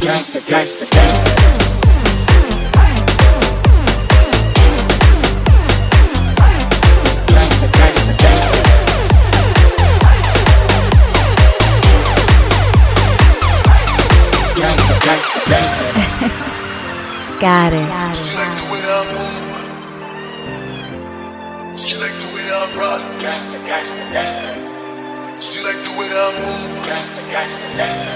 Gangsta, gangsta, gangsta. Gangsta, gangsta, gangsta. Gangsta, gangsta, gangsta. Got it. She like the way that I move. She like the way that I rock. Gangsta, gangsta, gangsta. She like the way that I move. Gangsta, gangsta, gangsta.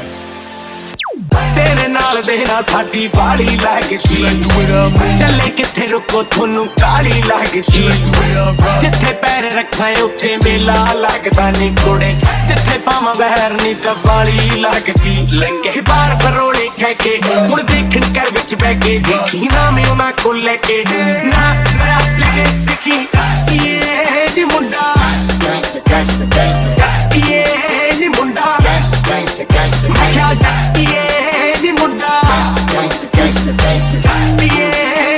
तेरे नाल देना साडी बाली लागे She like the way that I move. चले किथे रुको थोनू काली लागे She like the way that I rock. जिथे पैर रखा उथे मेला लगदा नी कुड़े जिथे पावां बहर नी दवाली लगदी लंगे बार बरोले कह के हुण देखण कर विच बह के देखी ना मैं उना को लेके ना मेरा लेके देखी ये नी मुंडा Gangsta, gangsta, gangsta. ये नी मुंडा Gangsta, gangsta, gangsta. मैं क्या ये नी मुंडा Gangsta, gangsta, gangsta, gangsta. ये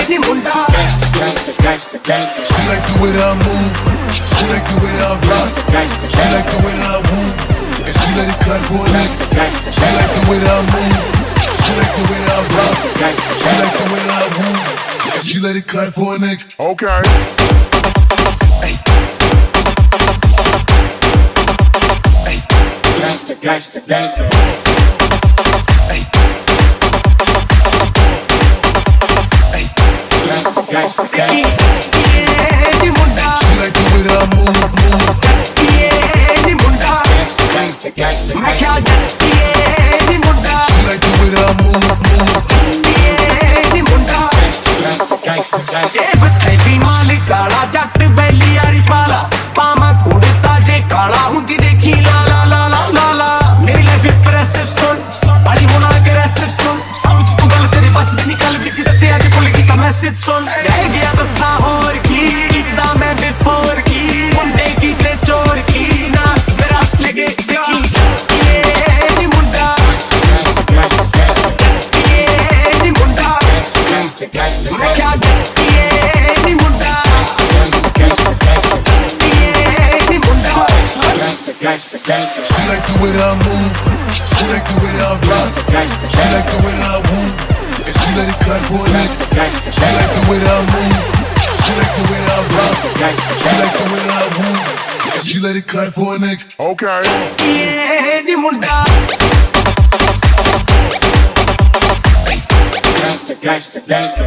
नी मुंडा Gangsta, gangsta, gangsta, gangsta. She like the way that I move. She like the way that I rock. Gangsta, She like gangsta, the way that I woo. And she let it clap for a neck. gangsta, She like the way that I move. She like the way that I rock. gangsta, She like the way that I woo. And she let it clap for a neck. Okay. gangsta, gangsta, gangsta. Gangsta, gangsta, gangsta. ये नी मुंडा She like the way that I move. ये नी मुंडा Gangsta, gangsta, gangsta. मैं क्या ये नी मुंडा She like the way that I move. ये नी मुंडा Gangsta, gangsta, gangsta, gangsta. जेब थैली माल काला जट बैली यारी पाला पामा कुड़ता जे काला हुंदी देखी ला ला ला ला ला ला मेरी लाइफ इंप्रेसिव सुन बाली होना अग्रेसिव सुन समझ तू गल तेरे बस दी निकल भी सी दसे आज भुल गई ता मैसेज सुन रह गया दसा होर की कीता मैं बिफोर की मुंडे की ते चोर की ना मेरा लगे देखी ये नी मुंडा Gangsta, gangsta, gangsta. ये नी मुंडा Gangsta, gangsta, gangsta. मैं क्या ये नी मुंडा Gangsta, gangsta, gangsta. ये नी मुंडा Gangsta, gangsta, gangsta. She like the way that I move. She like the way that I rock. Gangsta, She like gangsta, the way that I woo. And she let it clap for a neck. gangsta, She like gangsta. the way that I move. She like the way that I rock. Gangsta, She like the way that I woo. And she let it clap for a neck. Okay. ये नी मुंडा Gangsta, gangsta, gangsta.